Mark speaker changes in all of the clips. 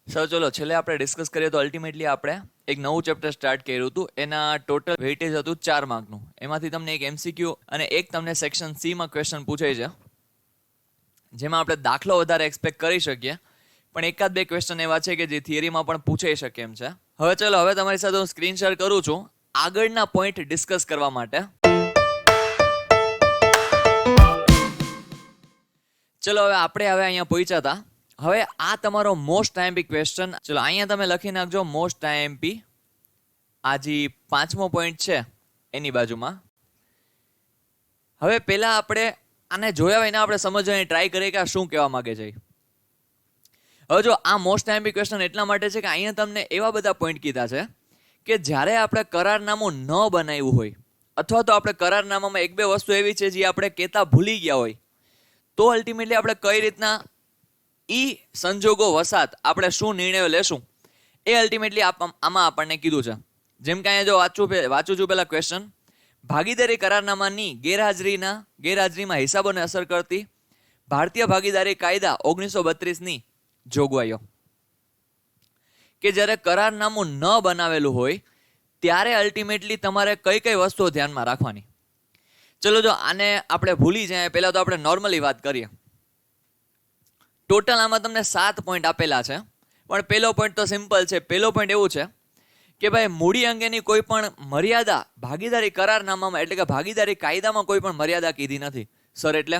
Speaker 1: Sir ચલો છેલ્લે આપણે ડિસ્કસ કરીએ તો અલ્ટિમેટલી આપણે એક નવું ચેપ્ટર સ્ટાર્ટ કર્યું હતું. એના ટોટલ વેઇટેજ હતું 4 માર્કનું. એમાંથી તમને એક એમસીક્યુ અને એક તમને સેક્શન સીમાં ક્વેશ્ચન પૂછાય છે, જેમાં આપણે દાખલો વધારે એક્સપેક્ટ કરી શકીએ, પણ એકાદ બે ક્વેશ્ચન એવા છે કે જે થિયરીમાં પણ પૂછાઈ શકે એમ છે. હવે ચલો, હવે તમારી સાથે હું સ્ક્રીન શેર કરું છું આગળના પોઈન્ટ ડિસ્કસ કરવા માટે. ચલો હવે આપણે અહીંયા પહોંચ્યા હતા. હવે આ તમારો મોસ્ટ આઈએમપી ક્વેશ્ચન. ચલો અહીંયા તમે લખી નાખજો મોસ્ટ આઈએમપી. આ જે 5મો પોઈન્ટ છે એની બાજુમાં. હવે પહેલા આપણે આને જોયા હોય ને આપણે સમજવાની ટ્રાય કરીએ કે આ શું કહેવા માંગે છે. હવે જો આ મોસ્ટ આઈએમપી ક્વેશ્ચન એટલા માટે છે કે અહીંયા તમને એવા બધા પોઈન્ટ કીધા છે કે જ્યારે આપણે કરારનામું ન બનાવ્યું હોય, અથવા તો આપણે કરારનામામાં એક બે વસ્તુ એવી છે જે આપણે કહેતા ભૂલી ગયા હોય, તો અલ્ટિમેટલી આપણે કઈ રીતના ઈ સંજોગો વસાત આપણે શું નિર્ણયો લેશું એ અલ્ટિમેટલી આમાં આપણને કીધું છે. જેમ કે અહીંયા જો વાંચું છું પેલા ક્વેશ્ચન, ભાગીદારી કરારનામાની ગેરહાજરીમાં હિસાબોને અસર કરતી ભારતીય ભાગીદારી કાયદા 1932ની જોગવાઈઓ. કે જ્યારે કરારનામું ન બનાવેલું હોય ત્યારે અલ્ટિમેટલી તમારે કઈ કઈ વસ્તુઓ ધ્યાનમાં રાખવાની. ચલો જો આને આપણે ભૂલી જાય પહેલા તો આપણે નોર્મલી વાત કરીએ. ટોટલ આમાં તમને 7 પોઈન્ટ આપેલા છે, પણ પહેલો પોઈન્ટ તો સિમ્પલ છે. પહેલો પોઈન્ટ એવું છે કે ભાઈ મૂડી અંગેની કોઈ પણ મર્યાદા ભાગીદારી કરારનામામાં એટલે કે ભાગીદારી કાયદામાં કોઈ પણ મર્યાદા કીધી નથી. સર એટલે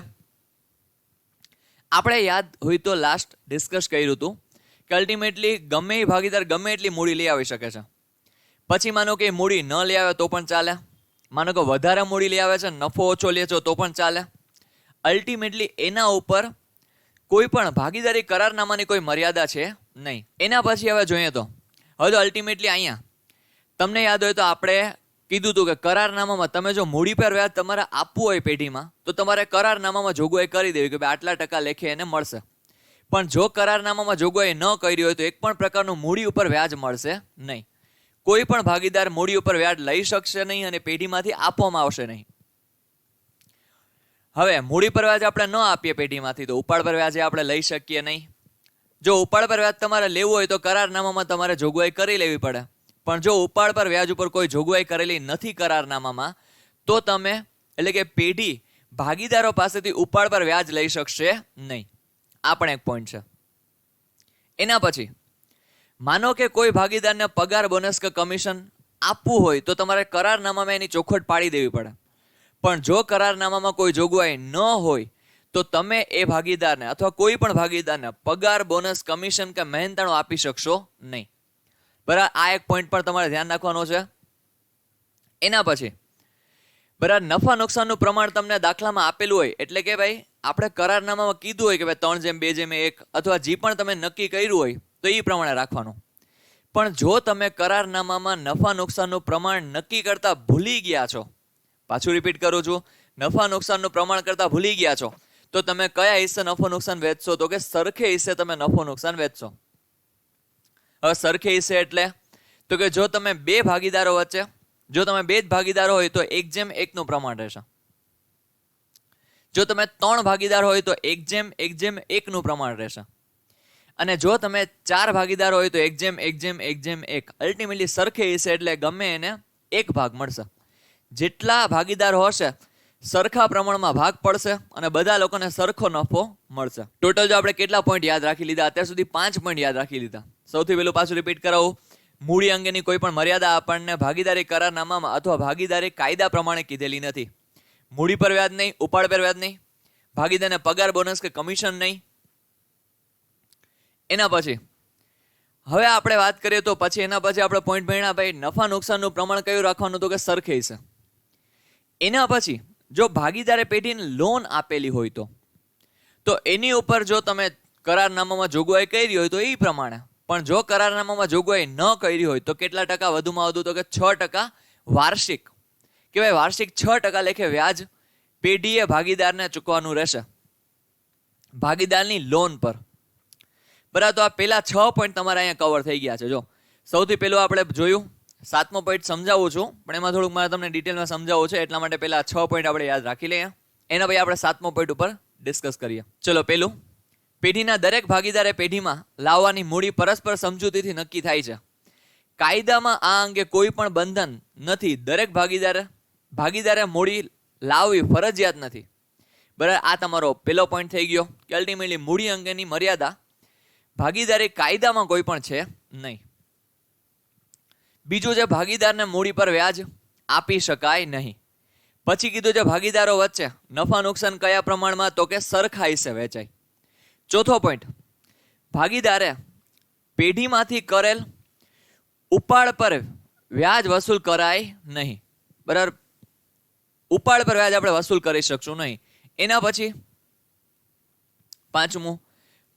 Speaker 1: આપણે યાદ હોય તો લાસ્ટ ડિસ્કસ કર્યું હતું કે અલ્ટિમેટલી ગમે એ ભાગીદાર ગમે એટલી મૂડી લઈ આવી શકે છે. પછી માનો કે મૂડી ન લઈ આવે તો પણ ચાલે, માનો કે વધારે મૂડી લઈ આવે છે, નફો ઓછો લે છે તો પણ ચાલે. અલ્ટિમેટલી એના ઉપર કોઈ પણ ભાગીદારી કરારનામાની કોઈ મર્યાદા છે નહીં. એના પછી હવે જોઈએ તો હવે તો અલ્ટિમેટલી અહીંયા તમને યાદ હોય તો આપણે કીધું હતું કે કરારનામામાં તમે જો મૂડી પર વ્યાજ તમારે આપવું હોય પેઢીમાં, તો તમારે કરારનામામાં જોગવાઈ કરી દેવી કે ભાઈ આટલા ટકા લેખે એને મળશે. પણ જો કરારનામામાં જોગવાઈ ન કરી હોય તો એક પણ પ્રકારનું મૂડી ઉપર વ્યાજ મળશે નહીં. કોઈ પણ ભાગીદાર મૂડી ઉપર વ્યાજ લઈ શકશે નહીં અને પેઢીમાંથી આપવામાં આવશે નહીં. હવે મૂડી પર વ્યાજ આપણે ન આપીએ પેઢીમાંથી તો ઉપાડ પર વ્યાજ આપણે લઈ શકીએ નહીં. જો ઉપાડ પર વ્યાજ તમારે લેવું હોય તો કરારનામામાં તમારે જોગવાઈ કરી લેવી પડે. પણ જો ઉપાડ પર વ્યાજ ઉપર કોઈ જોગવાઈ કરેલી નથી કરારનામામાં, તો તમે એટલે કે પેઢી ભાગીદારો પાસેથી ઉપાડ પર વ્યાજ લઈ શકશે નહીં. આ પણ એક પોઈન્ટ છે. એના પછી માનો કે કોઈ ભાગીદારને પગાર, બોનસ કે કમિશન આપવું હોય તો તમારે કરારનામામાં એની ચોખવટ પાડી દેવી પડે. પણ જો કરારનામામાં કોઈ જોગવાઈ ન હોય તો તમે એ ભાગીદારને અથવા કોઈ પણ ભાગીદારને પગાર, બોનસ, કમિશન કે મહેનતાણું આપી શકશો નહીં. બરાબર, આ એક પોઈન્ટ પર તમારે ધ્યાન રાખવાનો છે. એના પછી બરાબર, નફા નુકસાનનું પ્રમાણ તમને દાખલામાં આપેલું હોય એટલે કે ભાઈ આપણે કરારનામામાં કીધું હોય કે ભાઈ 3:2:1 અથવા જે પણ તમે નક્કી કર્યું હોય તો એ પ્રમાણે રાખવાનું. પણ જો તમે કરારનામામાં નફા નુકસાનનું પ્રમાણ નક્કી કરતા ભૂલી ગયા છો, પાછું રિપીટ કરું છું, નફા નુકસાનનું પ્રમાણ કરતા ભૂલી ગયા છો, તો તમે કયા હિસ્સે નફો નુકસાન વેચશો? તો કે સરખે હિસ્સે તમે નફો નુકસાન વેચશો. હવે સરખે હિસ્સે એટલે તો કે જો તમે બે ભાગીદારો વચ્ચે, જો તમે બે જ ભાગીદારો હોય તો 1:1 પ્રમાણ રહેશે. જો તમે 3 ભાગીદાર હોય તો 1:1:1 પ્રમાણ રહેશે. અને જો તમે 4 ભાગીદારો હોય તો 1:1:1. અલ્ટિમેટલી સરખે હિસ્સે એટલે ગમે એને એક ભાગ મળશે. જેટલા ભાગીદારો હશે સરખા પ્રમાણમાં ભાગ પડશે અને બધા લોકોને સરખો નફો મળશે. ટોટલ જો આપણે કેટલા પોઈન્ટ યાદ રાખી લીધા? અત્યાર સુધી 5 પોઈન્ટ યાદ રાખી લીધા. સૌથી પહેલું પાછું રિપીટ કરાવું, મૂડી અંગેની કોઈ પણ મર્યાદા આપણને ભાગીદારી કરારનામામાં અથવા ભાગીદારી કાયદા પ્રમાણે કીધેલી નથી. મૂડી પર વ્યાજ નહીં, ઉપાડ પર વ્યાજ નહીં, ભાગીદારને પગાર, બોનસ કે કમિશન નહીં. એના પછી હવે આપણે વાત કરીએ તો પછી એના પછી આપણે પોઈન્ટ ભણ્યા ભાઈ નફા નુકસાનનું પ્રમાણ કયું રાખવાનું? તો કે સરખે હિસ્સે. એના પછી જો ભાગીદારે પેઢીને લોન આપેલી હોય તો એની ઉપર જો તમે કરારનામામાં જોગવાઈ કરી હોય તો એ પ્રમાણે. પણ જો કરારનામામાં જોગવાઈ ન કરી હોય તો કેટલા ટકા વધુમાં વધુ? તો કે 6% વાર્ષિક. કે ભાઈ વાર્ષિક 6% લેખે વ્યાજ પેઢીએ ભાગીદારને ચૂકવવાનું રહેશે ભાગીદારની લોન પર. બરાબર, તો આ પેલા 6 પોઈન્ટ તમારા અહીંયા કવર થઈ ગયા છે. જો સૌથી પહેલું આપણે જોયું, 7મો પોઈન્ટ સમજાવું છું પણ એમાં થોડુંક મારે તમને ડિટેલમાં સમજાવવું છે એટલા માટે પહેલા 6 પોઈન્ટ આપણે યાદ રાખી લઈએ. એના પછી આપણે 7મો પોઈન્ટ ઉપર ડિસ્કસ કરીએ. ચલો, પહેલું પેઢીના દરેક ભાગીદારે પેઢીમાં લાવવાની મૂડી પરસ્પર સમજૂતીથી નક્કી થાય છે. કાયદામાં આ અંગે કોઈ પણ બંધન નથી. દરેક ભાગીદારે મૂડી લાવવી ફરજિયાત નથી. બરાબર, આ તમારો પેલો પોઈન્ટ થઈ ગયો કે અલ્ટિમેટલી મૂડી અંગેની મર્યાદા ભાગીદારી કાયદામાં કોઈ પણ છે નહીં. બીજું છે ભાગીદારને મૂડી પર વ્યાજ આપી શકાય નહીં. પછી કીધું છે ભાગીદારો વચ્ચે નફા નુકસાન કયા પ્રમાણમાં, તો કે સરખા હિસ્સે વહેંચાય. ચોથો પોઈન્ટ, ભાગીદારે પેઢીમાંથી કરેલ ઉપાડ પર વ્યાજ વસૂલ કરાય નહીં. બરાબર, ઉપાડ પર વ્યાજ આપણે વસૂલ કરી શકશું નહીં. એના પછી પાંચમું,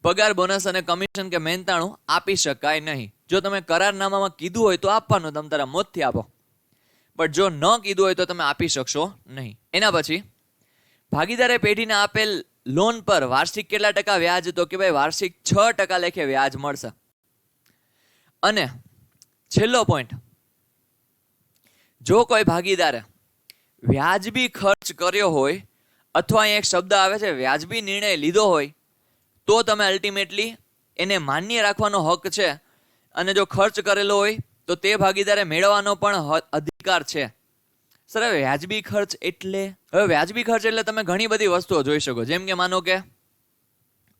Speaker 1: પગાર બોનસ અને કમિશન કે મહેનતાણું આપી શકાય નહીં. જો તમે કરારનામામાં કીધું હોય તો આપવાનું, તમે તારા મોતથી આપો, પણ જો ન કીધું હોય તો તમે આપી શકશો નહીં. એના પછી ભાગીદારે પેઢીને આપેલ લોન પર વાર્ષિક કેટલા ટકા વ્યાજ, તો કે ભાઈ વાર્ષિક 6% લેખે વ્યાજ મળશે. અને છેલ્લો પોઈન્ટ, જો કોઈ ભાગીદારે વ્યાજબી ખર્ચ કર્યો હોય અથવા અહીં એક શબ્દ આવે છે વ્યાજબી નિર્ણય લીધો હોય તો તમે અલ્ટિમેટલી એને માન્ય રાખવાનો હક છે. અને જો ખર્ચ કરેલો હોય તો તે ભાગીદારે મેળવવાનો પણ અધિકાર છે. સર, હવે વ્યાજબી ખર્ચ એટલે, વ્યાજબી ખર્ચ એટલે તમે ઘણી બધી વસ્તુઓ જોઈ શકો. જેમ કે માનો કે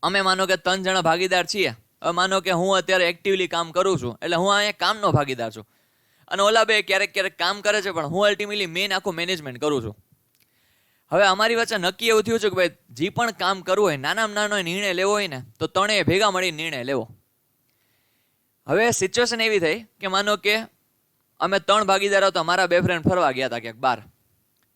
Speaker 1: અમે 3 જણા ભાગીદાર છીએ. હવે માનો કે હું અત્યારે એક્ટિવલી કામ કરું છું, એટલે હું અહીંયા કામનો ભાગીદાર છું, અને ઓલા બે ક્યારેક કામ કરે છે, પણ હું અલ્ટિમેટલી મેઇન આખું મેનેજમેન્ટ કરું છું. હવે અમારી વચ્ચે નક્કી એવું થયું છે કે ભાઈ જે પણ કામ કરવું હોય, નાનામાં નાનો નિર્ણય લેવો હોય ને, તો ત્રણેય ભેગા મળીને નિર્ણય લેવો. હવે સિચ્યુએશન એવી થઈ કે માનો કે અમે 3 ભાગીદારો તો અમારા 2 ફ્રેન્ડ ફરવા ગયા હતા ક્યાંક બહાર.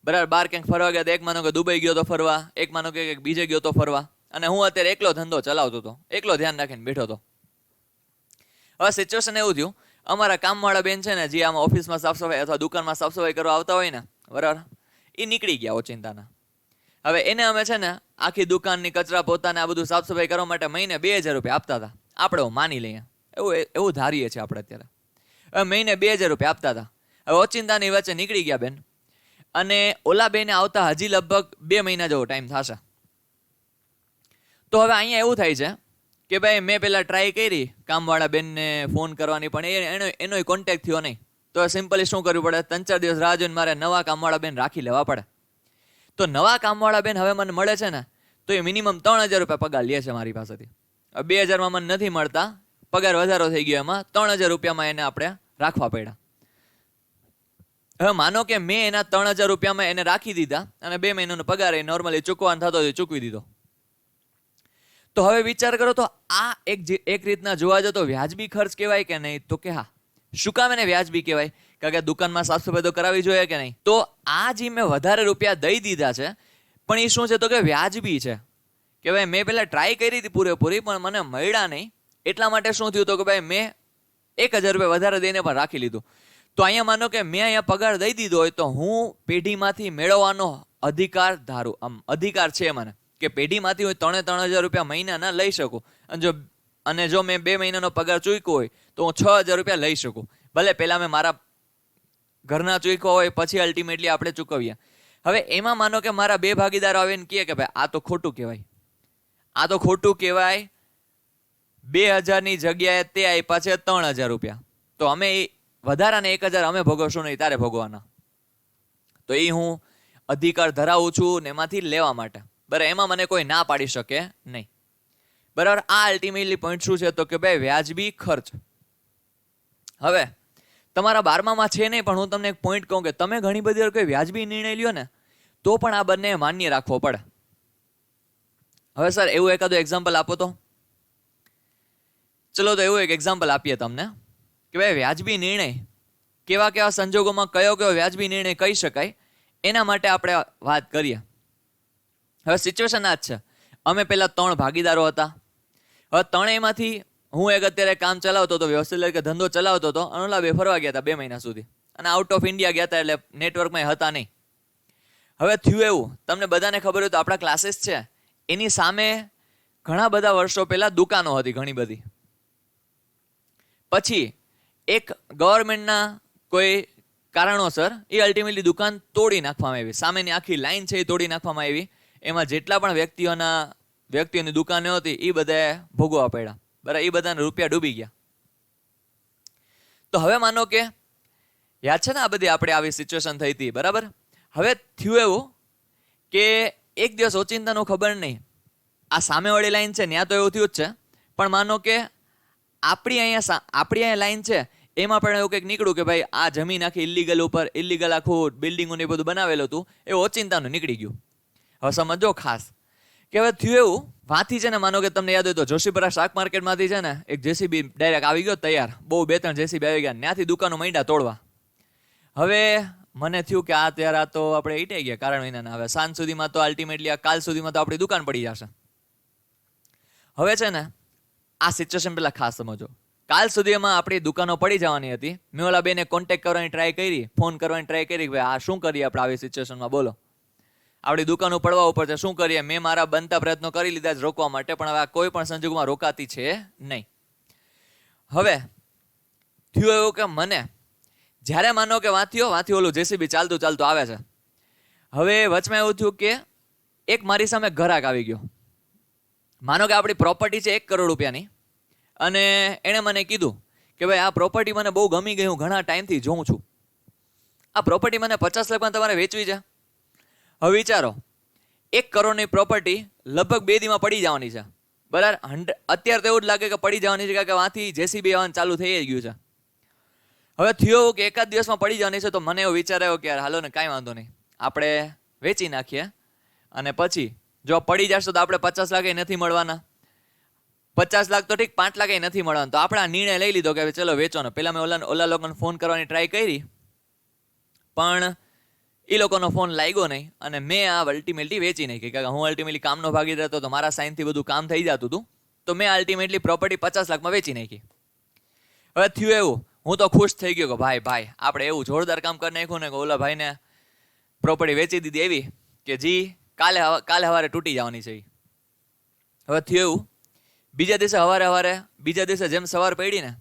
Speaker 1: બરાબર, બહાર ક્યાંક ફરવા ગયા હતા. એક માનો કે દુબઈ ગયો તો ફરવા, એક માનો કે બીજે ગયો તો ફરવા, અને હું અત્યારે એકલો ધંધો ચલાવતો હતો, એકલો ધ્યાન રાખીને બેઠો હતો. હવે સિચ્યુએશન એવું થયું, અમારા કામવાળા બેન છે ને, જે આમાં ઓફિસમાં સાફ સફાઈ અથવા દુકાનમાં સાફ સફાઈ કરવા આવતા હોય ને, બરાબર, એ નીકળી ગયા ઓચિંતાના. હવે એને અમે છે ને આખી દુકાનની કચરા પોતાને આ બધું સાફ સફાઈ કરવા માટે મહિને 2000 રૂપિયા આપતા હતા. આપણે માની લઈએ, એવું ધારીએ છીએ આપણે અત્યારે. હવે મહિને 2000 રૂપિયા આપતા હતા. હવે ઓચિંતાની વચ્ચે નીકળી ગયા બેન, અને ઓલા બેને આવતા હજી લગભગ 2 મહિના જેવો ટાઈમ થશે. તો હવે અહીંયા એવું થાય છે કે ભાઈ મેં પહેલાં ટ્રાય કરી કામવાળા બેનને ફોન કરવાની, પણ એનોય કોન્ટેક્ટ થયો નહીં. તો સિમ્પલી શું કરવું પડે, 3-4 દિવસ રાહ જોઈને મારે નવા કામવાળા બેન રાખી લેવા પડે. તો નવા કામવાળા બેન હવે મને મળે છે ને, તો એ મિનિમમ 3000 રૂપિયા પગાર લે છે મારી પાસેથી. 2000માં મને નથી મળતા, પગાર વધારો થઈ ગયો, એમાં 3000 રૂપિયામાં એને આપણે રાખવા પડ્યા. હવે માનો કે મેં એના 3000 રૂપિયામાં એને રાખી દીધા, અને 2 મહિનાનો પગાર એ નોર્મલી ચૂકવાનો થતો હોય ચૂકવી દીધો. તો હવે વિચાર કરો, તો આ એક રીતના જોવા જતો વ્યાજબી ખર્ચ કહેવાય કે નહીં? તો કે હા. શું કામ એને વ્યાજબી કહેવાય? કારણ કે દુકાનમાં સાફ સફાઈ તો કરાવવી જોઈએ કે નહીં? તો આ જે મેં વધારે રૂપિયા દઈ દીધા છે, પણ એ શું છે, તો કે વ્યાજબી છે. કે ભાઈ મેં પહેલાં ટ્રાય કરી હતી પૂરેપૂરી, પણ મને મળ્યા નહીં. એટલા માટે શું થયું, તો કે ભાઈ મેં 1000 રૂપિયા વધારે દઈને પણ રાખી લીધું. તો અહીંયા માનો કે મેં અહીંયા પગાર દઈ દીધો હોય, તો હું પેઢીમાંથી મેળવવાનો અધિકાર છે મને, કે પેઢીમાંથી હું 3-3000 રૂપિયા મહિનાના લઈ શકું. અને જો મેં 2 મહિનાનો પગાર ચૂક્યો હોય તો હું 6000 રૂપિયા લઈ શકું. ભલે પહેલાં મેં મારા ઘરના ચૂક્યા હોય, પછી અલ્ટિમેટલી આપણે ચૂકવીએ. હવે એમાં માનો કે મારા 2 ભાગીદારો આવીને કહે કે ભાઈ આ તો ખોટું કહેવાય, 2000ની જગ્યાએ તે આપ્યા છે 3000 રૂપિયા, તો અમે એ વધારાને 1000 અમે ભોગવશું નહીં, તારે ભોગવાના. તો એ હું અધિકાર ધરાવું છું ને એમાંથી લેવા માટે. બરાબર, એમાં મને કોઈ ના પાડી શકે નહીં. બરાબર, આ અલ્ટિમેટલી પોઈન્ટ શું છે, તો કે ભાઈ વ્યાજબી ખર્ચ. હવે તમારા 12માં છે નહીં, પણ હું તમને એક પોઈન્ટ કહું કે તમે ઘણી બધી વાર કોઈ વ્યાજબી નિર્ણય લ્યો ને, તો પણ આ બંને માન્ય રાખવો પડે. હવે સર એવું એકાદું એક્ઝામ્પલ આપો તો. ચલો તો એવું એક એક્ઝામ્પલ આપીએ તમને કે ભાઈ વ્યાજબી નિર્ણય કેવા સંજોગોમાં કયો વ્યાજબી નિર્ણય કહી શકાય, એના માટે આપણે વાત કરીએ. હવે સિચ્યુએશન આ જ છે, અમે પહેલા 3 ભાગીદારો હતા. હવે ત્રણેયમાંથી હું એક અત્યારે કામ ચલાવતો હતો, વ્યવસ્થિત ધંધો ચલાવતો હતો, અને ઓલા 2 ફરવા ગયા હતા 2 મહિના સુધી, અને આઉટ ઓફ ઇન્ડિયા ગયા હતા, એટલે નેટવર્કમાં હતા નહીં. હવે થયું એવું, તમને બધાને ખબર હોય તો આપણા ક્લાસીસ છે એની સામે ઘણા બધા વર્ષો પહેલા દુકાનો હતી ઘણી બધી. પછી એક ગવર્મેન્ટના કોઈ કારણોસર એ અલ્ટિમેટલી દુકાન તોડી નાખવામાં આવી. સામેની આખી લાઈન છે એ તોડી નાખવામાં આવી. એમાં જેટલા પણ વ્યક્તિઓના વ્યક્તિઓની દુકાનો હતી એ બધાએ ભોગવવા પડ્યા. બરાબર, એ બધાના રૂપિયા ડૂબી ગયા. તો હવે માનો કે યાદ છે ને આ બધી આપણે આવી સિચ્યુએશન થઈ હતી, બરાબર. હવે થયું એવું કે એક દિવસ ઓચિંતાનું ખબર નહીં, આ સામેવાળી લાઈન છે ત્યાં તો એવું થયું જ છે, પણ માનો કે આપણી અહીંયા લાઈન છે એમાં પણ એવું કંઈક નીકળ્યું કે ભાઈ આ જમીન આખી ઇલીગલ આખું બિલ્ડિંગો ને બધું બનાવેલું હતું, એ ઓચિંતાનું નીકળી ગયું. હવે સમજો ખાસ કે હવે થયું એવું, વાથી છે ને માનો કે તમને યાદ હોય તો જોશીપુરા શાક માર્કેટમાંથી છે ને એક જેસીબી ડાયરેક્ટ આવી ગયો તૈયાર, બહુ 2-3 જેસીબી આવી ગયા, ત્યાંથી દુકાનો માંડ્યા તોડવા. હવે મને થયું કે આ તો આપણે ઈટાઈ ગયા કારણ વિના. હવે સાંજ સુધીમાં તો અલ્ટિમેટલી કાલ સુધીમાં તો આપણી દુકાન પડી જશે. હવે છે ને આ સિચ્યુએશન પેલા ખાસ સમજો. કાલ સુધીમાં આપણી દુકાનો પડી જવાની હતી. મેં ઓલા બેને કોન્ટેક્ટ કરવાની ટ્રાય કરી, ફોન કરવાની ટ્રાય કરી કે ભાઈ આ શું કરીએ આપણે આવી સિચ્યુએશનમાં, બોલો આપણી દુકાનો પડવા ઉપર છે, શું કરીએ. મેં મારા બનતા પ્રયત્નો કરી લીધા જ રોકવા માટે, પણ હવે કોઈ પણ સંજોગોમાં રોકાતી છે નહીં. હવે થયું એવું કે મને જ્યારે માનો કે વાંથી ઓલું જેસીબી ચાલતું આવે છે. હવે વચમાં એવું થયું કે એક મારી સામે ગ્રાહક આવી ગયો. માનો કે આપણી પ્રોપર્ટી છે 1 કરોડ રૂપિયાની, અને એણે મને કીધું કે ભાઈ આ પ્રોપર્ટી મને બહુ ગમી ગઈ, હું ઘણા ટાઈમથી જોઉં છું, આ પ્રોપર્ટી મને 50 લાખમાં તમારે વેચવી છે. હવે વિચારો 1 કરોડની પ્રોપર્ટી લગભગ 2 દીમાં પડી જવાની છે, બરાબર. અત્યારે તો એવું જ લાગે કે પડી જવાની છે, કે વાંથી જેસીબી આવવાનું ચાલુ થઈ ગયું છે. હવે થયો કે એકાદ દિવસમાં પડી જવાની છે, તો મને એવો વિચાર આવ્યો કે યાર હાલો ને કાંઈ વાંધો નહીં, આપણે વેચી નાખીએ, અને પછી જો પડી જશે તો આપણે 50 લાખ નથી મળવાના, 50 લાખ તો ઠીક, 5 લાખ નથી મળવાના. તો આપણે આ નિર્ણય લઈ લીધો કે ચલો વેચવાનો. પેલા મેં ઓલા લોકોને ફોન કરવાની ટ્રાય કરી, પણ એ લોકોનો ફોન લાગ્યો નહીં, અને મેં આ અલ્ટિમેટલી વેચી નાખી. કે હું અલ્ટિમેટલી કામનો ભાગીદાર હતો, તો મારા સાઇનથી બધું કામ થઈ જતું હતું, તો મેં અલ્ટિમેટલી પ્રોપર્ટી 50 લાખમાં વેચી નાખી. હવે થયું એવું, હું તો ખુશ થઈ ગયો કે ભાઈ આપણે એવું જોરદાર કામ કરી નાખ્યું ને કે ઓલા ભાઈને પ્રોપર્ટી વેચી દીધી એવી કે જી કાલે સવારે તૂટી જવાની છે. હવે થયું એવું, બીજા દિવસે જેમ સવાર પડી ને,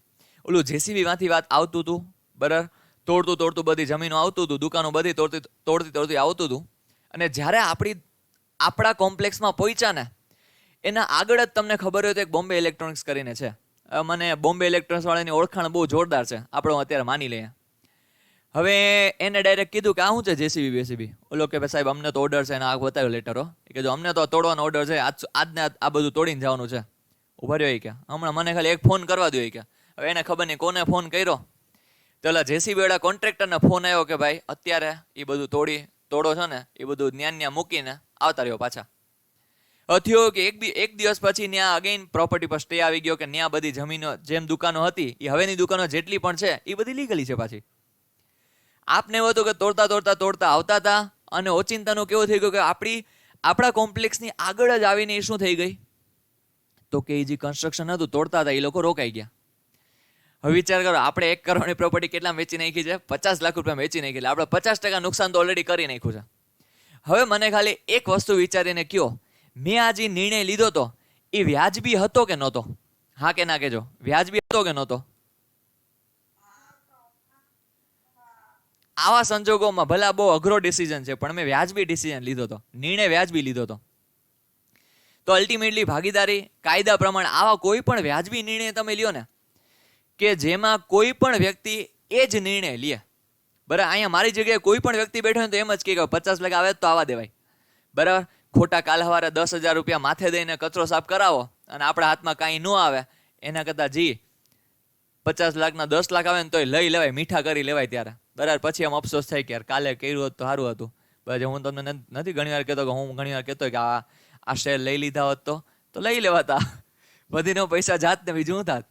Speaker 1: ઓલું જેસીબી માંથી વાત આવતું હતું, બરાબર, તોડતું બધી જમીનો આવતું હતું, દુકાનો બધી તોડતી આવતું હતું. અને જ્યારે આપણા કોમ્પ્લેક્સમાં પહોંચ્યા ને, એના આગળ જ તમને ખબર હોય તો એક બોમ્બે ઇલેક્ટ્રોનિક્સ કરીને છે. મને બોમ્બે ઇલેક્ટ્રોનિક્સ વાળાની ઓળખાણ બહુ જોરદાર છે, આપણે અત્યારે માની લઈએ. હવે એને ડાયરેક્ટ કીધું કે આ શું છે જેસીબી. ઓલો કે સાહેબ અમને તો ઓર્ડર છે, અને આ બતાવ્યો લેટરો, કે જો અમને તો તોડવાનો ઓર્ડર છે, આજને આ બધું તોડીને જવાનું છે. ઉભા રહ્યો કે હમણાં મને ખાલી એક ફોન કરવા દો કે. હવે એને ખબર નહીં કોને ફોન કર્યો, તો ઓલા જેસીબી વાળા કોન્ટ્રાક્ટરને ફોન આવ્યો કે ભાઈ અત્યારે એ બધું તોડો છો ને, એ બધું ન્યા મૂકીને આવતા રહ્યો પાછા. થયો કે એક દિવસ પછી ત્યાં અગેન પ્રોપર્ટી પર સ્ટે આવી ગયો, કે ત્યાં બધી જમીનો જેમ દુકાનો હતી એ હવેની દુકાનો જેટલી પણ છે એ બધી લીગલી છે પાછી. આપને એવું હતું કે તોડતા આવતા હતા, અને ઓચિંતાનું કેવું થઈ ગયું કે આપણા કોમ્પ્લેક્સની આગળ જ આવીને એ શું થઈ ગઈ, તો કે એ જે કન્સ્ટ્રક્શન હતું તોડતા હતા એ લોકો રોકાઈ ગયા. હવે વિચાર કરો, આપણે 1 કરોડની પ્રોપર્ટી કેટલા વેચી નાખી છે, 50 લાખ રૂપિયા વેચી નાખી, એટલે આપણે 50% નુકસાન તો ઓલરેડી કરી નાખ્યું છે. હવે મને ખાલી એક વસ્તુ વિચારીને કયો, મેં આ જે નિર્ણય લીધો હતો એ વ્યાજબી હતો કે નહોતો? હા કે ના કહેજો, વ્યાજબી હતો કે નહોતો? આવા સંજોગોમાં ભલા બહુ અઘરો ડિસિઝન છે, પણ મેં વ્યાજબી ડિસિઝન લીધો હતો, નિર્ણય વ્યાજબી લીધો હતો. તો અલ્ટિમેટલી ભાગીદારી કાયદા પ્રમાણે આવા કોઈ પણ વ્યાજબી નિર્ણય તમે લ્યો ને, કે જેમાં કોઈ પણ વ્યક્તિ એ જ નિર્ણય લે, બરાબર. અહીંયા મારી જગ્યાએ કોઈ પણ વ્યક્તિ બેઠો હોય તો એમ જ કે 50 લાખ આવે તો આવવા દેવાય, બરાબર. ખોટા કાલ સવારે 10,000 રૂપિયા માથે દઈને કચરો સાફ કરાવો અને આપણા હાથમાં કાંઈ ન આવે, એના કરતાં 50 લાખના 10 લાખ આવે ને તોય લઈ લેવાય, મીઠા કરી લેવાય ત્યારે, બરાબર. પછી આમ અફસોસ થાય કે યાર કાલે કર્યું હોત તો સારું હતું. બસ હું તમને નથી ઘણી વાર કહેતો, કે હું ઘણી વાર કહેતો કે આ શેર લઈ લીધા હોત તો લઈ લેવાતા, બધીનો પૈસા જાત ને બીજું થાત.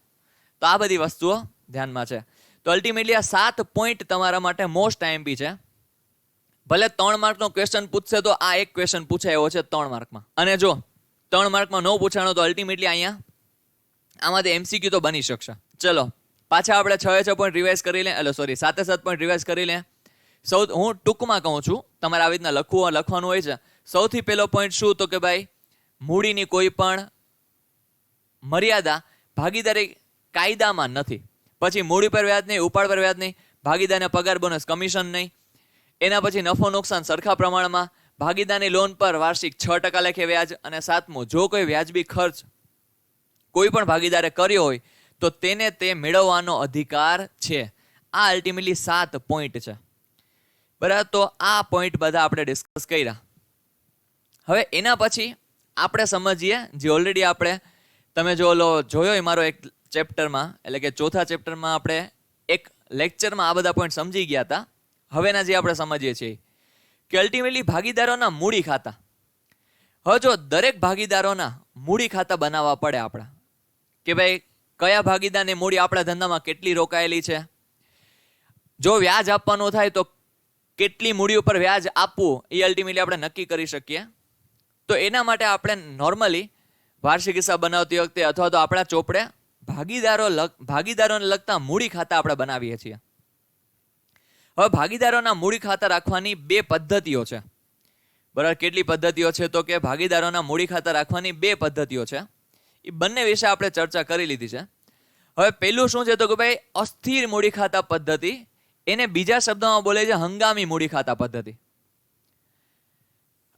Speaker 1: તો આ બધી વસ્તુઓ ધ્યાનમાં છે. તો અલ્ટિમેટલી આ 7 પોઈન્ટ તમારા માટે મોસ્ટ આઈએમપી છે. ભલે 3 માર્કનો ક્વેશ્ચન પૂછશે તો આ એક ક્વેશ્ચન પૂછાયો છે 3 માર્કમાં, અને જો 3 માર્કમાં ન પૂછાણો તો અલ્ટિમેટલી અહીંયા આમાંથી એમસીક્યુ તો બની શકશે. ચલો પાછા આપણે 6 પોઈન્ટ રિવાઇઝ કરી લે, 7 પોઈન્ટ રિવાઇઝ કરી લે. હું ટૂંકમાં કહું છું, તમારે આવી રીતના લખવાનું હોય છે. સૌથી પહેલો પોઈન્ટ શું, તો કે ભાઈ મૂડીની કોઈ પણ મર્યાદા ભાગીદારી કાયદામાં નથી. પછી મૂડી પર વ્યાજ નહીં, ઉપાડ પર વ્યાજ નહીં, ભાગીદારને પગાર બોનસ કમિશન નહીં. એના પછી નફો નુકસાન સરખા પ્રમાણમાં, ભાગીદારની લોન પર વાર્ષિક 6% લેખે વ્યાજ. અને 7મું, જો કોઈ વ્યાજબી ખર્ચ કોઈ પણ ભાગીદારે કર્યો હોય તો તેને તે મેળવવાનો અધિકાર છે. આ અલ્ટિમેટલી 7 પોઈન્ટ છે. બરાબર, તો આ પોઈન્ટ બધા આપણે ડિસ્કસ કર્યા. હવે એના પછી આપણે સમજીએ જે ઓલરેડી આપણે તમે જો જોયો એ મારો એક ચેપ્ટરમાં, એટલે કે ચોથા ચેપ્ટરમાં આપણે એક લેક્ચરમાં આ બધા પોઈન્ટ સમજી ગયા હતા. હવેના જે આપણે સમજીએ છીએ કે અલ્ટિમેટલી ભાગીદારોના મૂડી ખાતા. હવે જો દરેક ભાગીદારોના મૂડી ખાતા બનાવવા પડે આપણા, કે ભાઈ કયા ભાગીદારની મૂડી આપણા ધંધામાં કેટલી રોકાયેલી છે. જો વ્યાજ આપવાનું થાય તો કેટલી મૂડી ઉપર વ્યાજ આપવું એ અલ્ટિમેટલી આપણે નક્કી કરી શકીએ. તો એના માટે આપણે નોર્મલી વાર્ષિક હિસાબ બનાવતી વખતે અથવા તો આપણા ચોપડે ભાગીદારોને લગતા મૂડી ખાતા આપણે બનાવીએ છીએ. હવે ભાગીદારોના મૂડી ખાતા રાખવાની 2 પદ્ધતિઓ છે. બરાબર, કેટલી પદ્ધતિઓ છે તો કે ભાગીદારોના મૂડી ખાતા રાખવાની 2 પદ્ધતિઓ છે. એ બંને વિશે આપણે ચર્ચા કરી લીધી છે. હવે પહેલું શું છે તો કે ભાઈ અસ્થિર મૂડી ખાતા પદ્ધતિ, એને બીજા શબ્દોમાં બોલે છે હંગામી મૂડી ખાતા પદ્ધતિ.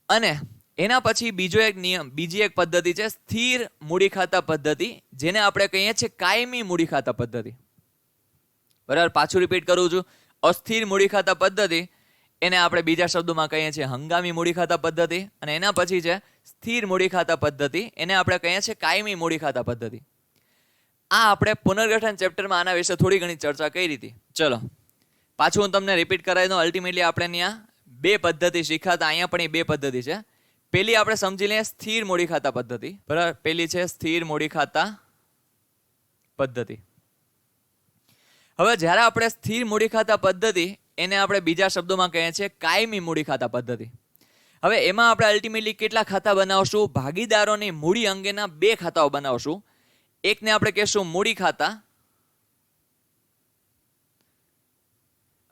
Speaker 1: અને એના પછી બીજી એક પદ્ધતિ છે સ્થિર મૂડી ખાતા પદ્ધતિ, જેને આપણે કહીએ છીએ કાયમી મૂડી ખાતા પદ્ધતિ. બરાબર, પાછું રિપીટ કરું છું. અસ્થિર મૂડી ખાતા પદ્ધતિ એને આપણે બીજા શબ્દોમાં કહીએ છીએ હંગામી મૂડી ખાતા પદ્ધતિ. અને એના પછી છે સ્થિર મૂડી ખાતા પદ્ધતિ, એને આપણે કહીએ છીએ કાયમી મૂડી ખાતા પદ્ધતિ. આ આપણે પુનર્ગઠન ચેપ્ટરમાં આના વિશે થોડી ઘણી ચર્ચા કરી હતી. ચલો પાછું હું તમને રિપીટ કરાવી દઉં. અલ્ટિમેટલી આપણે ત્યાં 2 પદ્ધતિ શીખ્યા. અહીંયા પણ એ 2 પદ્ધતિ છે. પેલી આપણે સમજી લઈએ સ્થિર મૂડી ખાતા પદ્ધતિ. બરાબર, પેલી છે સ્થિર મૂડી ખાતા પદ્ધતિ. હવે જ્યારે આપણે સ્થિર મૂડી ખાતા પદ્ધતિ એને આપણે બીજા શબ્દોમાં કહીએ છીએ કાયમી મૂડી ખાતા પદ્ધતિ. હવે એમાં આપણે અલ્ટિમેટલી કેટલા ખાતા બનાવશું? ભાગીદારોની મૂડી અંગેના 2 ખાતાઓ બનાવશું. એકને આપણે કહેશું મૂડી ખાતા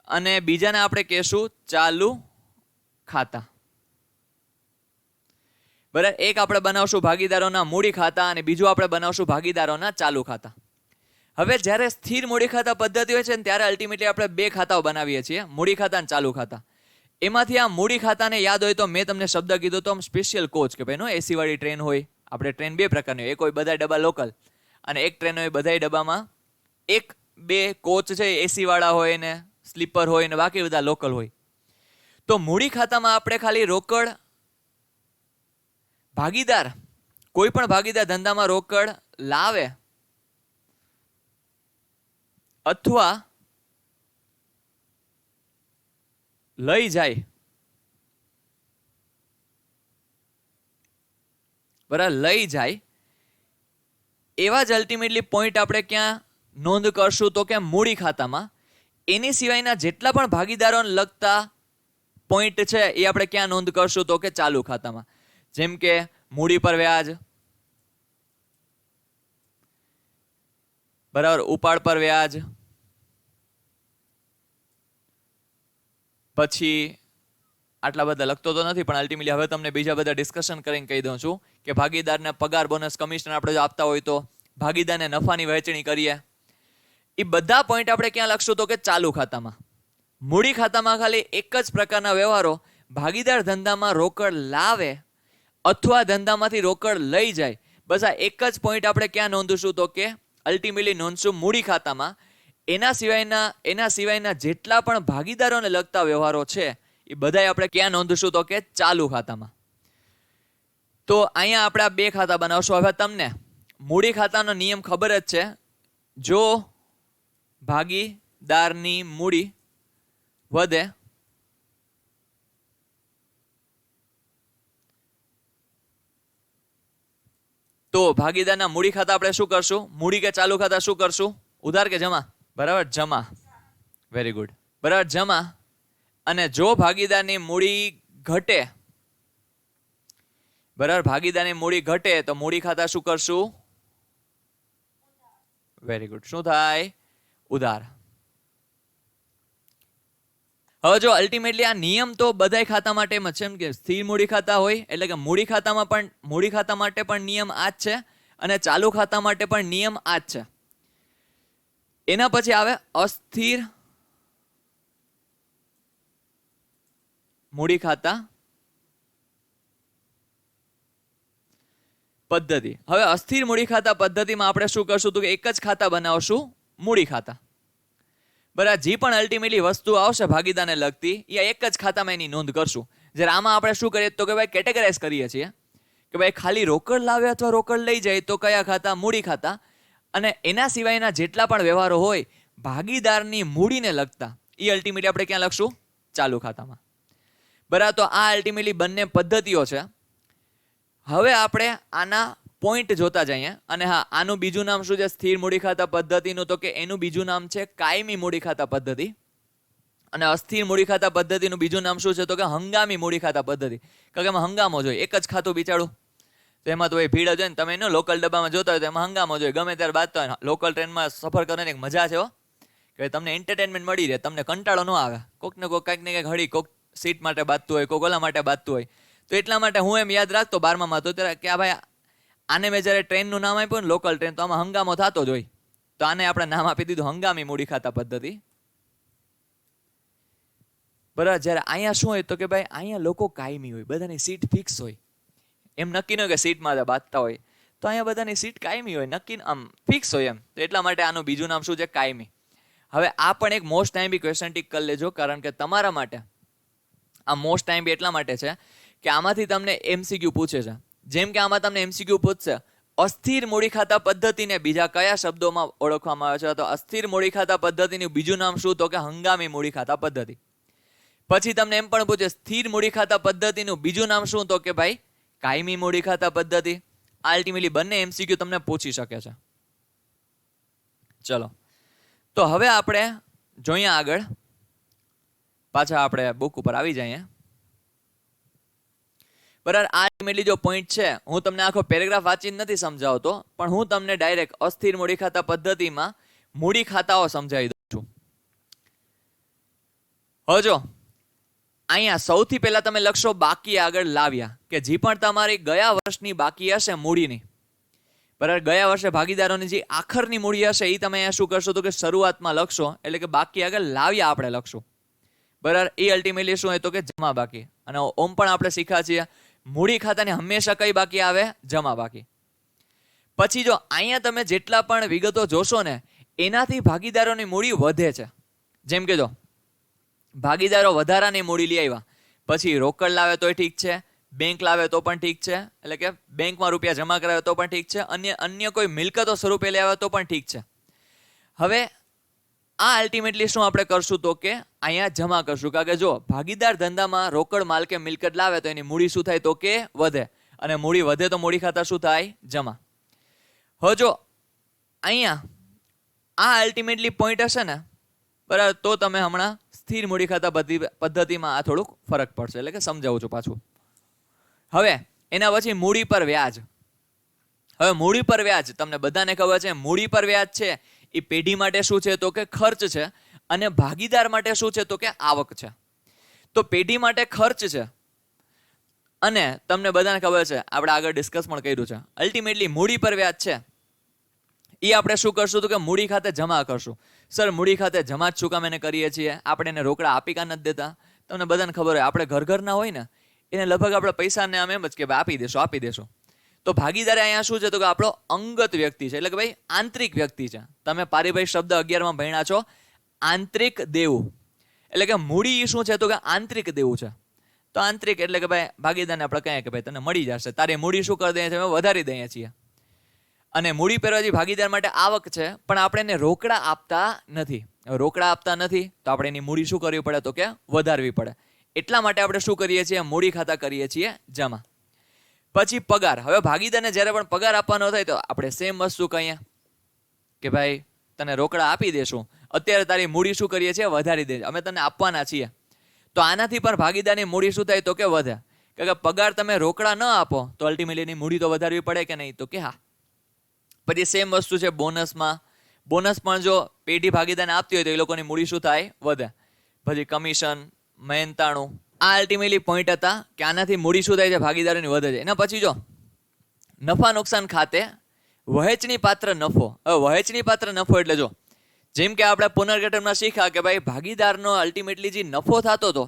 Speaker 1: અને બીજાને આપણે કહેશું ચાલુ ખાતા. બરાબર, એક આપણે બનાવશું ભાગીદારોના મૂડી ખાતા અને બીજું આપણે બનાવશું ભાગીદારોના ચાલુ ખાતા. હવે જ્યારે સ્થિર મૂડી ખાતા પદ્ધતિ હોય છે ને ત્યારે અલ્ટિમેટલી આપણે 2 ખાતાઓ બનાવીએ છીએ, મૂડી ખાતા અને ચાલુ ખાતા. એમાંથી આ મૂડી ખાતાને યાદ હોય તો મેં તમને શબ્દ કીધો તો સ્પેશિયલ કોચ, કે ભાઈ એસી વાળી ટ્રેન હોય. આપણે ટ્રેન 2 પ્રકારની હોય, એક હોય બધા ડબ્બા લોકલ અને એક ટ્રેન હોય બધા ડબ્બામાં 1-2 કોચ છે એસી વાળા હોય ને સ્લીપર હોય ને બાકી બધા લોકલ હોય. તો મૂડી ખાતામાં આપણે ખાલી રોકડ ભાગીદાર, કોઈ પણ ભાગીદાર ધંધામાં રોકડ લાવે અથવા લઈ જાય, બરાબર, લઈ જાય એવા જ અલ્ટિમેટલી પોઈન્ટ આપણે ક્યાં નોંધ કરશું તો કે મૂડી ખાતામાં. એની સિવાયના જેટલા પણ ભાગીદારોને લગતા પોઈન્ટ છે એ આપણે ક્યાં નોંધ કરશું તો કે ચાલુ ખાતામાં. જેમ કે મૂડી પર વ્યાજ, બરાબર, ઉપાડ પર વ્યાજ, પછી આટલા બધા લખતો તો નથી પણ અલ્ટિમેટલી હવે તમને બીજા બધા ડિસ્કશન કરીને કહી દઉં છું કે ભાગીદારને પગાર, બોનસ, કમિશન આપણે જો આપતા હોય તો ભાગીદારને નફાની વહેંચણી કરીએ. એ બધા પોઈન્ટ આપણે ક્યાં લખશું તો કે ચાલુ ખાતામાં. મૂડી ખાતામાં ખાલી એક જ પ્રકારના વ્યવહારો ભાગીદાર ધંધામાં રોકડ લાવે અથવા ધંધામાંથી રોકડ લઈ જાય, બસ આ એક જ પોઈન્ટ આપણે ક્યાં નોંધશું તો કે અલ્ટિમેટલી નોંધશું મૂડી ખાતામાં. એના સિવાયના જેટલા પણ ભાગીદારોને લગતા વ્યવહારો છે એ બધા આપણે ક્યાં નોંધશું તો કે ચાલુ ખાતામાં. તો અહીંયા આપણે આ 2 ખાતા બનાવશું. હવે તમને મૂડી ખાતાનો નિયમ ખબર જ છે. જો ભાગીદારની મૂડી વધે તો ભાગીદારના મૂડી ખાતા આપણે શું કરશું? મૂડી કે ચાલુ ખાતા શું કરશું? ઉધાર કે જમા? બરાબર, જમા. વેરી ગુડ, બરાબર, જમા. અને જો ભાગીદારની મૂડી ઘટે, બરાબર, ભાગીદારની મૂડી ઘટે તો મૂડી ખાતા શું કરશું? વેરી ગુડ, શું થાય? ઉધાર. હવે જો અલ્ટિમેટલી આ નિયમ તો બધા ખાતા માટે એમ જ છે, એમ કે સ્થિર મૂડી ખાતા હોય એટલે કે મૂડી ખાતા માટે પણ નિયમ આ જ છે અને ચાલુ ખાતા માટે પણ નિયમ આ જ છે. એના પછી આવે અસ્થિર મૂડી ખાતા પદ્ધતિ. હવે અસ્થિર મૂડી ખાતા પદ્ધતિમાં આપણે શું કરશું તો કે એક જ ખાતા બનાવશું મૂડી ખાતા. બરાબર, જે પણ અલ્ટિમેટલી વસ્તુ આવશે ભાગીદારને લગતી એ એક જ ખાતામાં એની નોંધ કરશું. જ્યારે આમાં આપણે શું કરીએ તો કે ભાઈ કેટેગરાઇઝ કરીએ છીએ કે ભાઈ ખાલી રોકડ લાવે અથવા રોકડ લઈ જાય તો કયા ખાતા? મૂડી ખાતા. અને એના સિવાયના જેટલા પણ વ્યવહારો હોય ભાગીદારની મૂડીને લગતા એ અલ્ટિમેટલી આપણે ક્યાં લખશું? ચાલુ ખાતામાં. બરાબર, તો આ અલ્ટિમેટલી બંને પદ્ધતિઓ છે. હવે આપણે આના પોઈન્ટ જોતા જઈએ. અને હા, આનું બીજું નામ શું છે સ્થિર મૂડી ખાતા પદ્ધતિનું? તો કે એનું બીજું નામ છે કાયમી મૂડી ખાતા પદ્ધતિ. અને અસ્થિર મૂડી ખાતા પદ્ધતિનું બીજું નામ શું છે તો કે હંગામી મૂડી ખાતા પદ્ધતિ. કારણ કે એમાં હંગામો જોઈએ, એક જ ખાતું બિચારું, તો એમાં તો એ ભીડ જ હોય ને. તમે એનો લોકલ ડબ્બામાં જોતા હોય તો એમાં હંગામો જોઈએ, ગમે ત્યારે બાંધતા હોય. લોકલ ટ્રેનમાં સફર કરવાની એક મજા છે કે તમને એન્ટરટેનમેન્ટ મળી રહે, તમને કંટાળો ન આવે. કોઈક ને કોઈક કંઈક ને કંઈક હળી, કોઈક સીટ માટે બાંધતું હોય, કોઈક ઓલા માટે બાંધતું હોય. તો એટલા માટે હું એમ યાદ રાખતો 12માં તો ત્યારે કે આ ભાઈ આને મેં જ્યારે ટ્રેનનું નામ આપ્યું ને લોકલ ટ્રેન, તો આમાં હંગામો થતો જ હોય, તો આને આપણે નામ આપી દીધું હંગામી મૂડી ખાતા પદ્ધતિ. બરાબર, જ્યારે અહીંયા શું હોય તો કે ભાઈ અહીંયા લોકો કાયમી હોય, બધાની સીટ ફિક્સ હોય. એમ નક્કી ન હોય કે સીટમાં બાંધતા હોય, તો અહીંયા બધાની સીટ કાયમી હોય, નક્કી આમ ફિક્સ હોય એમ. તો એટલા માટે આનું બીજું નામ શું છે? કાયમી. હવે આ પણ એક મોસ્ટ ટાઈમ બી ક્વેશ્ચન ટીક કરી લેજો, કારણ કે તમારા માટે આ મોસ્ટ ટાઈમ બી એટલા માટે છે કે આમાંથી તમને એમસીક્યુ પૂછે છે. જેમ કે આમાં તમને એમસીક્યુ પૂછશે અસ્થિર મૂડી ખાતા પદ્ધતિને બીજા કયા શબ્દોમાં ઓળખવામાં આવે છે? તો અસ્થિર મૂડી ખાતા પદ્ધતિનું બીજું નામ શું? તો કે હંગામી મૂડી ખાતા પદ્ધતિ. પછી તમને એમ પણ પૂછે સ્થિર મૂડી ખાતા પદ્ધતિનું બીજું નામ શું? તો કે ભાઈ કાયમી મૂડી ખાતા પદ્ધતિ. અલ્ટિમેટલી બંને એમસીક્યુ તમને પૂછી શકે છે. ચલો, તો હવે આપણે જોઈએ આગળ, પાછા આપણે બુક ઉપર આવી જઈએ. બરાબર, આ અલ્ટિમેટલી જો પોઈન્ટ છે, હું તમને આખો પેરેગ્રાફ વાંચી નથી સમજાવતો, પણ હું તમને ડાયરેક્ટ અસ્થિર મૂડી ખાતા પદ્ધતિમાં મૂડી ખાતાઓ સમજાવી દઉં છું. હવે જો અહીંયા સૌથી પહેલા તમે લખશો બાકી આગળ લાવ્યા, કે જે પણ તમારી ગયા વર્ષની બાકી હશે મૂડીની, બરાબર, ગયા વર્ષે ભાગીદારોની જે આખરની મૂડી હશે એ તમે અહીંયા શું કરશો તો કે શરૂઆતમાં લખશો, એટલે કે બાકી આગળ લાવ્યા આપણે લખશું. બરાબર, એ અલ્ટિમેટલી શું હોય તો કે જમા બાકી. અને ઓમ પણ આપણે શીખ્યા છીએ મૂડી ખાતાની હંમેશા કઈ બાકી આવે? જમા બાકી. પછી જો અહીંયા તમે જેટલા પણ વિગતો જોશો ને એનાથી ભાગીદારોની મૂડી વધે છે. જેમ કે જો ભાગીદારો વધારાની મૂડી લઈ આવ્યા, પછી રોકડ લાવે તોય ઠીક છે, બેંક લાવે તો પણ ઠીક છે, એટલે કે બેંકમાં રૂપિયા જમા કરાવે તો પણ ઠીક છે, અન્ય કોઈ મિલકતો સ્વરૂપે લઈ આવે તો પણ ઠીક છે. હવે આ અલ્ટિમેટલી શું આપણે કરશું તો કે અહીંયા જમા કરશું. કારણ કે જો ભાગીદાર ધંધામાં રોકડ માલ કે મિલકત લાવે તો એની મૂડી શું થાય તો કે વધે, અને મૂડી વધે તો મૂડી ખાતા શું થાય? જમા. હવે જો અહીંયા આ અલ્ટિમેટલી પોઈન્ટ હશે ને, બરાબર, તો તમે હમણાં સ્થિર મૂડી ખાતા પદ્ધતિમાં આ થોડુંક ફરક પડશે, એટલે કે સમજાવું છું પાછું. હવે એના પછી મૂડી પર વ્યાજ. હવે મૂડી પર વ્યાજ તમને બધાને ખબર છે, મૂડી પર વ્યાજ છે એ પેઢી માટે શું છે તો કે ખર્ચ છે, અને ભાગીદાર માટે શું છે તો કે આવક છે. તો પેઢી માટે ખર્ચ છે, અને તમને બધાને ખબર છે આપણે આગળ ડિસ્કસ પણ કર્યું છે, અલ્ટિમેટલી મૂડી પર વ્યાજ છે એ આપણે શું કરશું તો કે મૂડી ખાતે જમા કરશું. સર મૂડી ખાતે જમા જ શું કામ એને કરીએ છીએ? આપણે એને રોકડા આપી કા નથી દેતા? તમને બધાને ખબર હોય આપણે ઘરના હોય ને એને લગભગ આપણે પૈસાને આમ એમ જ કે ભાઈ આપી દેશો. તો ભાગીદારે અહીંયા શું છે તો કે આપણો અંગત વ્યક્તિ છે, એટલે કે ભાઈ આંતરિક વ્યક્તિ છે. તમે પારિભાષિક શબ્દ 11માં ભણ્યા છો, આંતરિક દેવું. એટલે કે મૂડી શું છે તો કે આંતરિક દેવું છે. તો આંતરિક એટલે કે ભાઈ ભાગીદારને આપણે કહીએ કે ભાઈ તને મળી જશે, તારી મૂડી શું કરી દઈએ છીએ? અમે વધારી દઈએ છીએ. અને મૂડી પહેરવાથી ભાગીદાર માટે આવક છે, પણ આપણે એને રોકડા આપતા નથી. રોકડા આપતા નથી તો આપણે એની મૂડી શું કરવી પડે તો કે વધારવી પડે. એટલા માટે આપણે શું કરીએ છીએ? મૂડી ખાતા કરીએ છીએ જમા. પછી પગાર. હવે ભાગીદારને જ્યારે પણ પગાર આપવાનો થાય તો આપણે સેમ વસ્તુ કહીએ કે ભાઈ તને રોકડા આપી દેશું, અત્યારે તારી મૂડી શું કરીએ છીએ? વધારી દે, અમે તને આપવાના છીએ. તો આનાથી પણ ભાગીદારની મૂડી શું થાય તો કે વધે. કારણ કે પગાર તમે રોકડા ન આપો તો અલ્ટિમેટલી એની મૂડી તો વધારવી પડે કે નહીં? તો કે હા. પછી સેમ વસ્તુ છે બોનસમાં. બોનસ પણ જો પેઢી ભાગીદારને આપતી હોય તો એ લોકોની મૂડી શું થાય? વધે. પછી કમિશન, મહેનતાણું, આ અલ્ટિમેટલી પોઈન્ટ હતા કે આનાથી મૂડી શું થાય છે? ભાગીદારોની વધે છે. એના પછી જો નફા નુકસાન ખાતે વહેંચણી પાત્ર નફો. હવે વહેંચણી પાત્ર નફો એટલે જો જેમ કે આપણે પુનર્ગઠનમાં શીખ્યા કે ભાઈ ભાગીદારનો અલ્ટિમેટલી જે નફો થતો હતો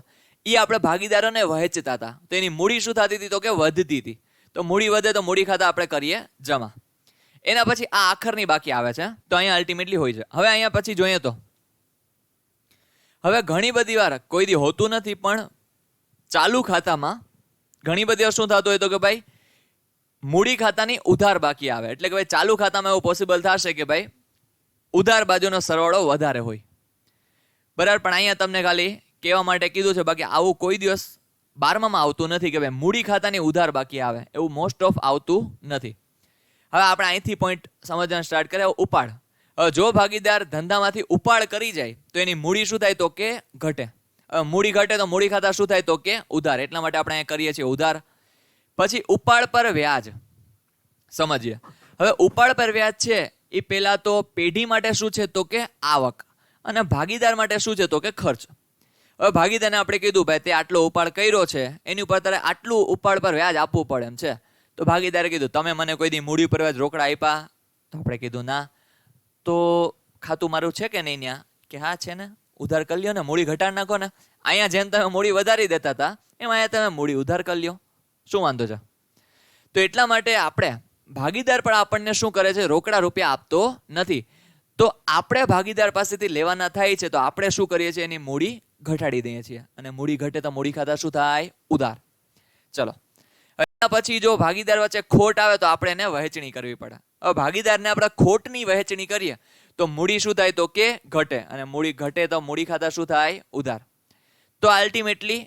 Speaker 1: એ આપણે ભાગીદારોને વહેંચતા હતા, તો એની મૂડી શું થતી હતી તો કે વધતી હતી. તો મૂડી વધે તો મૂડી ખાતા આપણે કરીએ જમા. એના પછી આ આખરની બાકી આવે છે, તો અહીંયા અલ્ટિમેટલી હોય છે. હવે અહીંયા પછી જોઈએ તો હવે ઘણી બધી વાર કોઈ દી હોતું નથી, પણ ચાલુ ખાતામાં ઘણી બધી વાર શું થતું હોય તો કે ભાઈ મૂડી ખાતાની ઉધાર બાકી આવે. એટલે કે ભાઈ ચાલુ ખાતામાં એવું પોસિબલ થશે કે ભાઈ ઉધાર બાજુનો સરવાળો વધારે હોય, બરાબર. પણ અહીંયા તમને ખાલી કહેવા માટે કીધું છે, બાકી આવું કોઈ દિવસ 12માં આવતું નથી કે ભાઈ મૂડી ખાતાની ઉધાર બાકી આવે. એવું મોસ્ટ ઓફ આવતું નથી. હવે આપણે અહીંથી પોઈન્ટ સમજવાનું સ્ટાર્ટ કરીએ. ઉપાડ. હવે જો ભાગીદાર ધંધામાંથી ઉપાડ કરી જાય તો એની મૂડી શું થાય તો કે ઘટે. મૂડી ઘટે તો મૂડી ખાતા શું થાય તો કે ઉધાર. એટલા માટે આપણે અહીંયા કરીએ છીએ ઉધાર. પછી ઉપાડ પર વ્યાજ સમજીએ. હવે ઉપાડ પર વ્યાજ છે એ પહેલા તો પેઢી માટે શું છે તો કે આવક, અને ભાગીદાર માટે શું છે તો કે ખર્ચ. હવે ભાગીદારને આપણે કીધું ભાઈ તે આટલો ઉપાડ કર્યો છે, એની ઉપર તારે આટલું ઉપાડ પર વ્યાજ આપવું પડે એમ છે. તો ભાગીદારે કીધું તમે મને કોઈ દી મૂડી પર વ્યાજ રોકડા આપ્યા? તો આપણે કીધું ના. તો ખાતું મારું છે કે નહીં? ત્યાં કે હા છે ને, ઉધાર કરી લ્યો ને, મૂડી ઘટાડી નાખો ને. અહીંયા જેમ તમે મૂડી વધારી દેતા હતા એમ અહીંયા તમે મૂડી ઉધાર કરી લ્યો, શું વાંધો છે? તો એટલા માટે આપણે ભાગીદાર પણ આપણને શું કરે છે, રોકડા રૂપિયા આપતો નથી. તો આપણે ભાગીદાર પાસેથી લેવાના થાય છે, તો આપણે શું કરીએ છીએ, એની મૂડી ઘટાડી દઈએ છીએ. અને મૂડી ઘટે તો મૂડી ખાતા શું થાય? ઉધાર. ચલો એના પછી જો ભાગીદાર વચ્ચે ખોટ આવે તો આપણે એને વહેંચણી કરવી પડે. હવે ભાગીદારને આપણે ખોટની વહેંચણી કરીએ તો મૂડી શું થાય તો કે ઘટે, અને મૂડી ઘટે તો મૂડી ખાતા શું થાય? ઉધાર. તો અલ્ટિમેટલી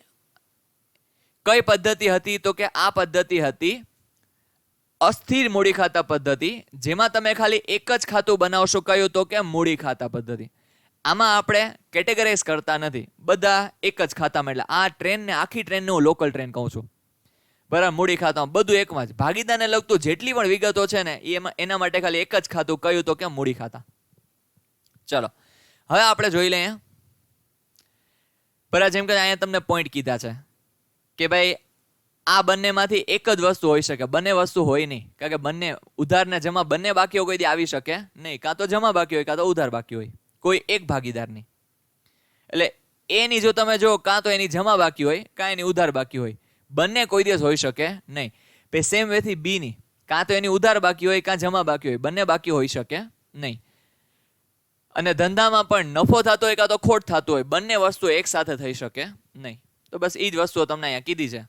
Speaker 1: કઈ પદ્ધતિ હતી તો કે આ પદ્ધતિ હતી અસ્થિર મૂડી ખાતા પદ્ધતિ, જેમાં તમે ખાલી એક જ ખાતું બનાવશો. કયું તો કે મૂડી ખાતા પદ્ધતિ. આમાં આપણે કેટેગરાઇઝ કરતા નથી, બધા એક જ ખાતામાં. એટલે આ ટ્રેનને આખી ટ્રેનને હું લોકલ ટ્રેન કહું છું, બરાબર. મૂડી ખાતામાં બધું એકમાં જ. ભાગીદારને લગતું જેટલી પણ વિગતો છે ને એના માટે ખાલી એક જ ખાતું, કયું તો કે મૂડી ખાતા. ચલો હવે આપણે જોઈ લઈએ. બરાબર, જેમ કે અહીંયા તમને પોઈન્ટ કીધા છે કે ભાઈ આ બંનેમાંથી એક જ વસ્તુ હોઈ શકે, બંને વસ્તુ હોય નહીં. કારણ કે બંને ઉધાર ને જમા બંને બાકીઓ કોઈ દી આવી શકે નહીં. કાં તો જમા બાકી હોય, કાં તો ઉધાર બાકી હોય, કોઈ એક ભાગીદારની. એટલે એની જો તમે જો, કાં તો એની જમા બાકી હોય, કાં એની ઉધાર બાકી હોય, બંને કોઈ દિવસ હોઈ શકે નહીં. પછી સેમ વેથી બી ની, કાં તો એની ઉધાર બાકી હોય, કાં જમા બાકી હોય, બંને બાકી હોઈ શકે નહીં. અને ધંધામાં પણ નફો થતો હોય કાં તો ખોટ થતું હોય, બંને વસ્તુ એક સાથે થઈ શકે નહીં. તો બસ એ જ વસ્તુઓ તમને અહીંયા કીધી છે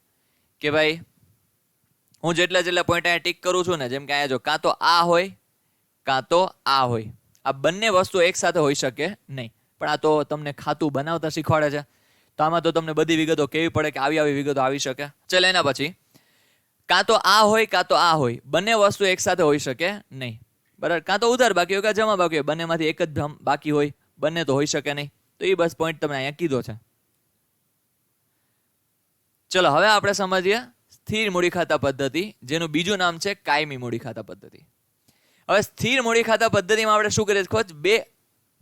Speaker 1: કે ભાઈ હું જેટલા પોઈન્ટ અહીંયા ટીક કરું છું ને, જેમ કે અહીંયા જો કાં તો આ હોય કાં તો આ હોય, આ બંને વસ્તુ એક સાથે હોઈ શકે નહીં. પણ આ તો તમને ખાતું બનાવતા શીખવાડે છે, તો આમાં તો તમને બધી વિગતો કેવી પડે કે આવી વિગતો આવી શકે. ચાલ એના પછી કાં તો આ હોય કાં તો આ હોય, બંને વસ્તુ એક સાથે હોઈ શકે નહીં, બરાબર. કાં તો ઉધાર બાકી હોય કાં જમા બાકી હોય, બંનેમાંથી એક જ બાકી હોય, બંને તો હોઈ શકે નહીં. તો એ બસ પોઈન્ટ તમને અહીંયા કીધો છે. ચલો હવે આપણે સમજીએ સ્થિર મૂડી ખાતા પદ્ધતિ, જેનું બીજું નામ છે કાયમી મૂડી ખાતા પદ્ધતિ. હવે સ્થિર મૂડી ખાતા પદ્ધતિમાં આપણે શું કરીએ છીએ, બે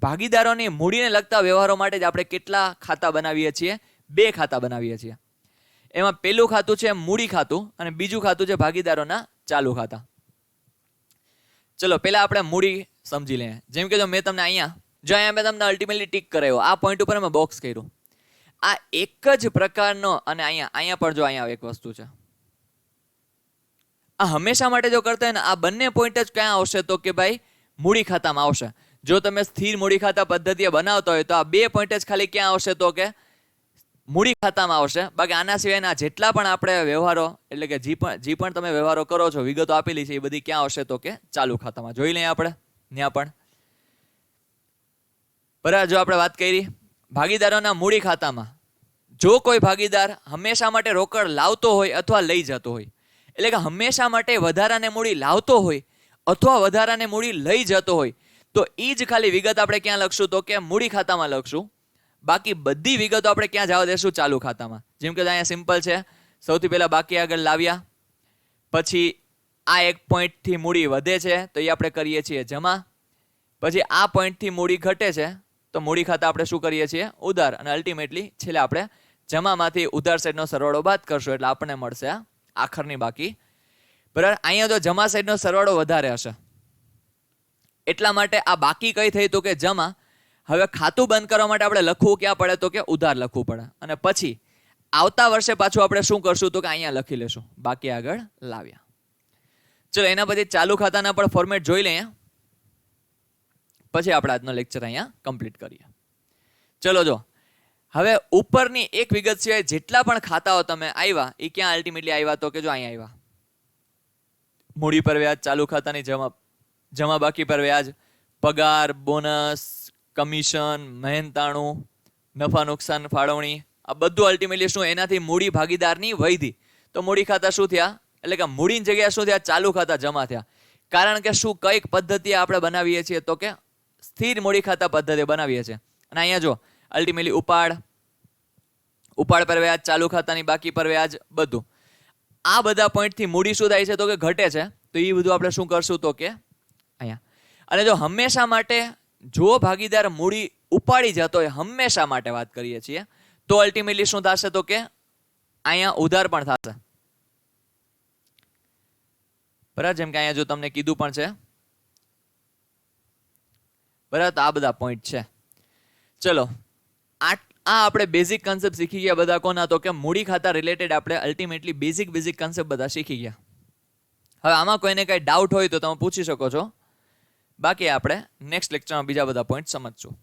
Speaker 1: ભાગીદારોની મૂડીને લગતા વ્યવહારો માટે જ આપણે કેટલા ખાતા બનાવીએ છીએ? બે ખાતા બનાવીએ છીએ. એમાં પહેલું ખાતું છે મૂડી ખાતું અને બીજું ખાતું છે ભાગીદારોના ચાલુ ખાતા. ચલો પહેલા આપણે મૂડી સમજી લઈએ. જેમ કે જો મેં તમને અહીંયા મેં તમને અલ્ટિમેટલી ટીક કરાવ્યો, આ પોઈન્ટ ઉપર મેં બોક્સ કર્યું. આ એક જ પ્રકારનો, અને અહીંયા પણ જો અહીંયા એક વસ્તુ છે, આ હંમેશા માટે જો કરતા હોય ને, આ બંને પોઈન્ટ જ ક્યાં આવશે તો કે ભાઈ મૂડી ખાતામાં આવશે. જો તમે સ્થિર મૂડી ખાતા પદ્ધતિએ બનાવતા હોય તો આ બે પોઈન્ટ જ ખાલી ક્યાં આવશે તો કે મૂડી ખાતામાં આવશે. બાકી આના સિવાયના જેટલા પણ આપણે વ્યવહારો, એટલે કે જે પણ તમે વ્યવહારો કરો છો, વિગતો આપેલી છે, એ બધી ક્યાં આવશે તો કે ચાલુ ખાતામાં. જોઈ લઈએ આપણે ત્યાં પણ. બરાબર, જો આપણે વાત કરી ભાગીદારોના મૂડી ખાતામાં, જો કોઈ ભાગીદાર હંમેશા માટે રોકડ લાવતો હોય અથવા લઈ જતો હોય, એટલે કે હંમેશા માટે વધારાને મૂડી લાવતો હોય અથવા વધારાને મૂડી લઈ જતો હોય, તો એ જ ખાલી વિગત આપણે ક્યાં લખશું તો કે મૂડી ખાતામાં લખશું. બાકી બધી વિગતો આપણે ક્યાં જવા દેશું? ચાલુ ખાતામાં. જેમ કે અહીંયા સિમ્પલ છે, સૌથી પહેલા બાકી આગળ લાવ્યા, પછી આ એક પોઈન્ટથી મૂડી વધે છે તો એ આપણે કરીએ છીએ જમા. પછી આ પોઈન્ટથી મૂડી ઘટે છે તો મૂડી ખાતા આપણે શું કરીએ છીએ? ઉધાર. અને અલ્ટિમેટલી છેલ્લે આપણે જમામાંથી ઉધાર સાઈડનો સરવાળો બાદ કરશું એટલે આપણને મળશે આખરની બાકી. બરાબર, અહીંયા તો જમા સાઈડનો સરવાળો વધારે હશે, એટલા માટે આ બાકી કઈ થઈ તો કે જમા. હવે ખાતું બંધ કરવા માટે આપણે લખવું ક્યાં પડે તો કે ઉધાર લખવું પડે. અને પછી આવતા વર્ષે પાછું આપણે શું કરશું તો કે અહીંયા લખી લેશું બાકી આગળ લાવ્યા. ચલો એના પછી ચાલુ ખાતાના પણ ફોર્મેટ જોઈ લઈએ, પછી આપણે આજનો લેક્ચર અહીંયા કમ્પ્લીટ કરીએ. ચલો જો હવે ઉપરની એક વિગત સિવાય જેટલા પણ ખાતાઓ તમે આવ્યા એ ક્યાં અલ્ટિમેટલી આવ્યા, તો કે જો અહીંયા આવ્યા. મૂડી પર વ્યાજ, ચાલુ ખાતાની જમા બાકી પર વ્યાજ, પગાર, બોનસ, કમિશન, મહેનતાણું, નફા નુકસાન ફાળવણી, આ બધું અલ્ટિમેટલી શું, એનાથી મૂડી ભાગીદારની વૈધી. તો મૂડી ખાતા શું થયા, એટલે કે મૂડીની જગ્યાએ શું થયા, ચાલુ ખાતા જમા થયા. કારણ કે શું કઈક પદ્ધતિ આપણે બનાવીએ છીએ, તો કે સ્થિર મૂડી ખાતા પદ્ધતિ બનાવીએ છીએ. અને અહીંયા જો અલ્ટિમેટલી ઉપાડ પર વ્યાજ, ચાલુ ખાતાની બાકી પર વ્યાજ, બધું આ બધા પોઈન્ટથી મૂડી શું થાય છે, તો કે ઘટે છે. તો એ બધું આપણે શું કરશું, તો કે અહીંયા. અને જો હંમેશા માટે જો ભાગીદાર મૂડી ઉપાડી જતો હોય, હંમેશા માટે વાત કરીએ છીએ, તો અલ્ટિમેટલી શું થશે, તો કે અહીંયા ઉધાર પણ થશે. બરાબર, જેમ કે અહીંયા જો તમને કીધું પણ છે. બરાબર, તો આ બધા પોઈન્ટ છે. ચલો આ આપણે બેઝિક કન્સેપ્ટ શીખી ગયા બધા કોના, તો કે મૂડી ખાતા રિલેટેડ આપણે અલ્ટિમેટલી બેઝિક કન્સેપ્ટ બધા શીખી ગયા. હવે આમાં કોઈને કઈ ડાઉટ હોય તો તમે પૂછી શકો છો, બાકી આપણે નેક્સ્ટ લેક્ચરમાં બીજા બધા પોઈન્ટ સમજશું.